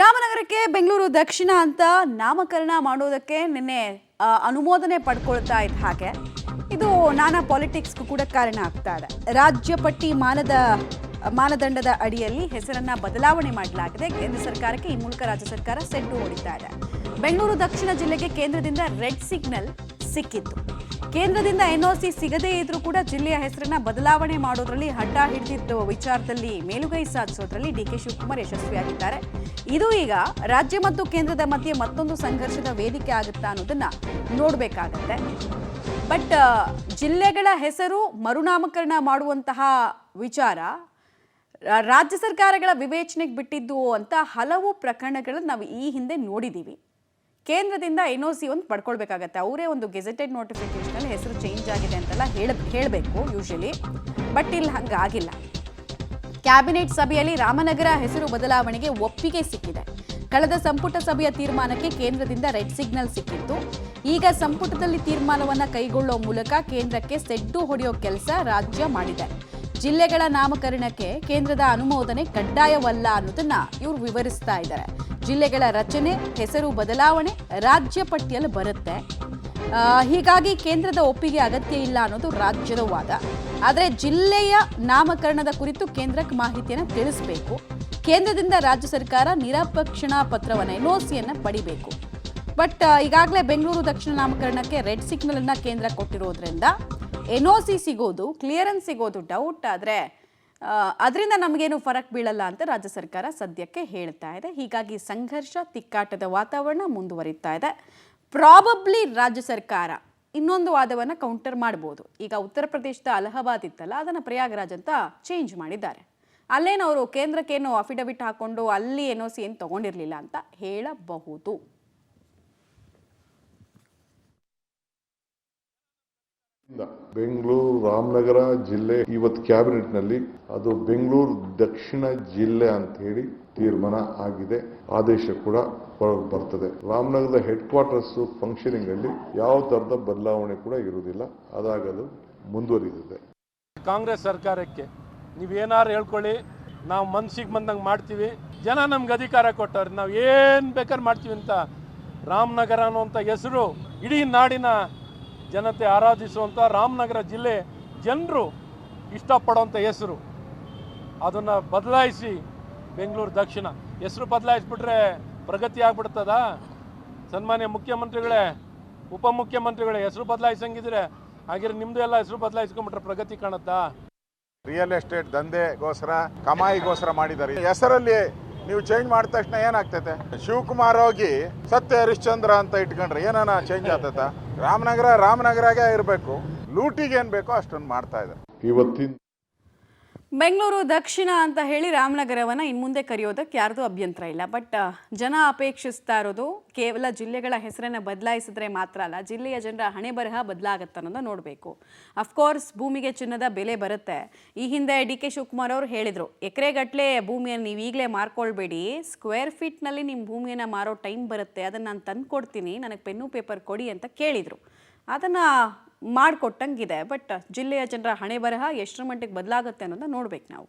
ರಾಮನಗರಕ್ಕೆ ಬೆಂಗಳೂರು ದಕ್ಷಿಣ ಅಂತ ನಾಮಕರಣ ಮಾಡೋದಕ್ಕೆ ನಿನ್ನೆ ಅನುಮೋದನೆ ಪಡ್ಕೊಳ್ತಾ ಇದ್ದ ಹಾಗೆ ಇದು ನಾನಾ ಪಾಲಿಟಿಕ್ಸ್ಗೂ ಕೂಡ ಕಾರಣ ಆಗ್ತಾ ಇದೆ. ರಾಜ್ಯ ಪಟ್ಟಿ ಮಾನದಂಡದ ಅಡಿಯಲ್ಲಿ ಹೆಸರನ್ನ ಬದಲಾವಣೆ ಮಾಡಲಾಗಿದೆ. ಕೇಂದ್ರ ಸರ್ಕಾರಕ್ಕೆ ಈ ಮೂಲಕ ರಾಜ್ಯ ಸರ್ಕಾರ ಸೆಡ್ಡು ಹೊಡಿತಾ ಇದೆ. ಬೆಂಗಳೂರು ದಕ್ಷಿಣ ಜಿಲ್ಲೆಗೆ ಕೇಂದ್ರದಿಂದ ರೆಡ್ ಸಿಗ್ನಲ್ ಸಿಕ್ಕಿತ್ತು. ಕೇಂದ್ರದಿಂದ ಎನ್ಒಸಿ ಸಿಗದೇ ಇದ್ರೂ ಕೂಡ ಜಿಲ್ಲೆಯ ಹೆಸರನ್ನ ಬದಲಾವಣೆ ಮಾಡೋದ್ರಲ್ಲಿ ಹಠ ಹಿಡಿದಿದ್ದ ವಿಚಾರದಲ್ಲಿ ಮೇಲುಗೈ ಸಾಧಿಸೋದ್ರಲ್ಲಿ ಡಿಕೆ ಶಿವಕುಮಾರ್ ಯಶಸ್ವಿಯಾಗಿದ್ದಾರೆ. ಇದು ಈಗ ರಾಜ್ಯ ಮತ್ತು ಕೇಂದ್ರದ ಮಧ್ಯೆ ಮತ್ತೊಂದು ಸಂಘರ್ಷದ ವೇದಿಕೆ ಆಗುತ್ತಾ ಅನ್ನೋದನ್ನ ನೋಡಬೇಕಾಗತ್ತೆ. ಬಟ್ ಜಿಲ್ಲೆಗಳ ಹೆಸರು ಮರುನಾಮಕರಣ ಮಾಡುವಂತಹ ವಿಚಾರ ರಾಜ್ಯ ಸರ್ಕಾರಗಳ ವಿವೇಚನೆಗೆ ಬಿಟ್ಟಿದ್ದು ಅಂತ ಹಲವು ಪ್ರಕರಣಗಳನ್ನು ನಾವು ಈ ಹಿಂದೆ ನೋಡಿದ್ದೀವಿ. ಕೇಂದ್ರದಿಂದ ಎನ್ಒಸಿ ಒಂದು ಪಡ್ಕೊಳ್ಬೇಕಾಗತ್ತೆ. ಅವರೇ ಒಂದು ಗೆಜೆಟೆಡ್ ನೋಟಿಫಿಕೇಶನ್ ಹೆಸರು ಚೇಂಜ್ ಆಗಿದೆ ಅಂತೆಲ್ಲ ಹೇಳಬೇಕು ಯೂಶಲಿ. ಬಟ್ ಇಲ್ಲಿ ಹಂಗಾಗಿಲ್ಲ. ಕ್ಯಾಬಿನೆಟ್ ಸಭೆಯಲ್ಲಿ ರಾಮನಗರ ಹೆಸರು ಬದಲಾವಣೆಗೆ ಒಪ್ಪಿಗೆ ಸಿಕ್ಕಿದೆ. ಕಳೆದ ಸಂಪುಟ ಸಭೆಯ ತೀರ್ಮಾನಕ್ಕೆ ಕೇಂದ್ರದಿಂದ ರೆಡ್ ಸಿಗ್ನಲ್ ಸಿಕ್ಕಿತ್ತು. ಈಗ ಸಂಪುಟದಲ್ಲಿ ತೀರ್ಮಾನವನ್ನ ಕೈಗೊಳ್ಳುವ ಮೂಲಕ ಕೇಂದ್ರಕ್ಕೆ ಸೆಡ್ಡು ಹೊಡೆಯೋ ಕೆಲಸ ರಾಜ್ಯ ಮಾಡಿದೆ. ಜಿಲ್ಲೆಗಳ ನಾಮಕರಣಕ್ಕೆ ಕೇಂದ್ರದ ಅನುಮೋದನೆ ಕಡ್ಡಾಯವಲ್ಲ ಅನ್ನೋದನ್ನ ಇವರು ವಿವರಿಸ್ತಾ ಇದ್ದಾರೆ. ಜಿಲ್ಲೆಗಳ ರಚನೆ, ಹೆಸರು ಬದಲಾವಣೆ ರಾಜ್ಯ ಪಟ್ಟಿಯಲ್ಲಿ ಬರುತ್ತೆ. ಹೀಗಾಗಿ ಕೇಂದ್ರದ ಒಪ್ಪಿಗೆ ಅಗತ್ಯ ಇಲ್ಲ ಅನ್ನೋದು ರಾಜ್ಯದ ವಾದ. ಆದರೆ ಜಿಲ್ಲೆಯ ನಾಮಕರಣದ ಕುರಿತು ಕೇಂದ್ರಕ್ಕೆ ಮಾಹಿತಿಯನ್ನು ತಿಳಿಸಬೇಕು. ಕೇಂದ್ರದಿಂದ ರಾಜ್ಯ ಸರ್ಕಾರ ನಿರಪೇಕ್ಷಣಾ ಪತ್ರವನ್ನು ಎನ್ಒಸಿಯನ್ನು ಪಡಿಬೇಕು. ಬಟ್ ಈಗಾಗಲೇ ಬೆಂಗಳೂರು ದಕ್ಷಿಣ ನಾಮಕರಣಕ್ಕೆ ರೆಡ್ ಸಿಗ್ನಲ್ ಅನ್ನ ಕೇಂದ್ರ ಕೊಟ್ಟಿರೋದ್ರಿಂದ ಎನ್ಒಸಿ ಸಿಗೋದು, ಕ್ಲಿಯರೆನ್ಸ್ ಸಿಗೋದು ಡೌಟ್. ಆದರೆ ಅದರಿಂದ ನಮಗೇನು ಫರಕ್ ಬೀಳಲ್ಲ ಅಂತ ರಾಜ್ಯ ಸರ್ಕಾರ ಸದ್ಯಕ್ಕೆ ಹೇಳ್ತಾ ಇದೆ. ಹೀಗಾಗಿ ಸಂಘರ್ಷ, ತಿಕ್ಕಾಟದ ವಾತಾವರಣ ಮುಂದುವರಿತಾ ಇದೆ. ಪ್ರಾಬಬ್ಲಿ ರಾಜ್ಯ ಸರ್ಕಾರ ಇನ್ನೊಂದು ವಾದವನ್ನು ಕೌಂಟರ್ ಮಾಡ್ಬೋದು. ಈಗ ಉತ್ತರ ಪ್ರದೇಶದ ಅಲಹಾಬಾದ್ ಇತ್ತಲ್ಲ, ಅದನ್ನು ಪ್ರಯಾಗರಾಜ್ ಅಂತ ಚೇಂಜ್ ಮಾಡಿದ್ದಾರೆ. ಅಲ್ಲೇನವರು ಕೇಂದ್ರಕ್ಕೇನು ಅಫಿಡವಿಟ್ ಹಾಕೊಂಡು ಅಲ್ಲಿ ಎನ್ಒಸಿ ಏನು ತಗೊಂಡಿರಲಿಲ್ಲ ಅಂತ ಹೇಳಬಹುದು. ಬೆಂಗಳೂರು ರಾಮನಗರ ಜಿಲ್ಲೆ ಇವತ್ತು ಕ್ಯಾಬಿನೆಟ್ ನಲ್ಲಿ ಅದು ಬೆಂಗಳೂರು ದಕ್ಷಿಣ ಜಿಲ್ಲೆ ಅಂತ ಹೇಳಿ ತೀರ್ಮಾನ ಆಗಿದೆ. ಆದೇಶ ಕೂಡ ಬರ್ತದೆ. ರಾಮನಗರದ ಹೆಡ್ ಕ್ವಾರ್ಟರ್ಸ್ ಫಂಕ್ಷನಿಂಗ್ ಅಲ್ಲಿ ಯಾವ ತರದ ಬದಲಾವಣೆ ಕೂಡ ಇರುವುದಿಲ್ಲ. ಅದಾಗದು ಮುಂದುವರಿದಿದೆ. ಕಾಂಗ್ರೆಸ್ ಸರ್ಕಾರಕ್ಕೆ ನೀವೇನಾರು ಹೇಳ್ಕೊಳ್ಳಿ, ನಾವು ಮನ್ಸಿಗೆ ಬಂದಂಗೆ ಮಾಡ್ತೀವಿ. ಜನ ನಮ್ಗೆ ಅಧಿಕಾರ ಕೊಟ್ಟವ್ರೆ, ನಾವು ಏನು ಬೇಕಾದ್ರೆ ಮಾಡ್ತೀವಿ ಅಂತ ರಾಮನಗರ ಅನ್ನುವಂಥ ಹೆಸರು ಇಡೀ ನಾಡಿನ ಜನತೆ ಆರಾಧಿಸುವಂಥ ರಾಮನಗರ ಜಿಲ್ಲೆ ಜನರು ಇಷ್ಟಪಡೋಂಥ ಹೆಸರು, ಅದನ್ನು ಬದಲಾಯಿಸಿ ಬೆಂಗಳೂರು ದಕ್ಷಿಣ ಹೆಸರು ಬದಲಾಯಿಸ್ಬಿಟ್ರೆ ಪ್ರಗತಿ ಆಗ್ಬಿಡ್ತದ? ಸನ್ಮಾನ್ಯ ಮುಖ್ಯಮಂತ್ರಿಗಳೇ, ಉಪಮುಖ್ಯಮಂತ್ರಿಗಳೇ, ಹೆಸರು ಬದಲಾಯಿಸಂಗಿದ್ರೆ ಹಾಗಿದ್ರೆ ನಿಮ್ಮದು ಎಲ್ಲ ಹೆಸರು ಬದಲಾಯಿಸ್ಕೊಂಡ್ಬಿಟ್ರೆ ಪ್ರಗತಿ ಕಾಣುತ್ತಾ? ರಿಯಲ್ ಎಸ್ಟೇಟ್ ದಂಧೆಗೋಸ್ಕರ, ಕಮಾಯಿಗೋಸ್ಕರ ಮಾಡಿದ್ದಾರೆ. ಹೆಸರಲ್ಲಿ ನೀವು ಚೇಂಜ್ ಮಾಡಿದ ತಕ್ಷಣ ಏನಾಗ್ತೈತೆ? ಶಿವಕುಮಾರ್ ಹೋಗಿ ಸತ್ಯ ಹರಿಶ್ಚಂದ್ರ ಅಂತ ಇಟ್ಕೊಂಡ್ರೆ ಏನಾನ ಚೇಂಜ್ ಆಗ್ತೈತ? ರಾಮನಗರಾಗೆ ಇರಬೇಕು. ಲೂಟಿಗೆ ಏನು ಬೇಕೋ ಅಷ್ಟೊಂದು ಮಾಡ್ತಾ ಇದ್ದಾರೆ. ಇವತ್ತಿನ ಬೆಂಗಳೂರು ದಕ್ಷಿಣ ಅಂತ ಹೇಳಿ ರಾಮನಗರವನ್ನು ಇನ್ಮುಂದೆ ಕರೆಯೋದಕ್ಕೆ ಯಾರ್ದು ಅಭ್ಯಂತರ ಇಲ್ಲ. ಬಟ್ ಜನ ಅಪೇಕ್ಷಿಸ್ತಾ ಇರೋದು ಕೇವಲ ಜಿಲ್ಲೆಗಳ ಹೆಸರನ್ನು ಬದಲಾಯಿಸಿದ್ರೆ ಮಾತ್ರ ಅಲ್ಲ, ಜಿಲ್ಲೆಯ ಜನರ ಹಣೆ ಬರಹ ಬದಲಾಗತ್ತೆ ಅನ್ನೋದನ್ನ ನೋಡಬೇಕು. ಅಫ್ಕೋರ್ಸ್ ಭೂಮಿಗೆ ಚಿನ್ನದ ಬೆಲೆ ಬರುತ್ತೆ. ಈ ಹಿಂದೆ ಡಿ.ಕೆ. ಶಿವಕುಮಾರ್ ಅವರು ಹೇಳಿದರು, ಎಕರೆಗಟ್ಟಲೆ ಭೂಮಿಯನ್ನು ನೀವು ಈಗಲೇ ಮಾರ್ಕೊಳ್ಬೇಡಿ, ಸ್ಕ್ವೇರ್ ಫೀಟ್ನಲ್ಲಿ ನಿಮ್ಮ ಭೂಮಿಯನ್ನು ಮಾರೋ ಟೈಮ್ ಬರುತ್ತೆ, ಅದನ್ನು ನಾನು ತಂದು ಕೊಡ್ತೀನಿ, ನನಗೆ ಪೆನ್ನು ಪೇಪರ್ ಕೊಡಿ ಅಂತ ಕೇಳಿದರು. ಅದನ್ನು ಮಾಡಿಕೊಟ್ಟಂಗಿದೆ. ಬಟ್ ಜಿಲ್ಲೆಯ ಜನರ ಹಣೆ ಬರಹ ಎಷ್ಟರ ಮಟ್ಟಿಗೆ ಬದಲಾಗುತ್ತೆ ಅನ್ನೋದನ್ನ ನೋಡ್ಬೇಕು ನಾವು.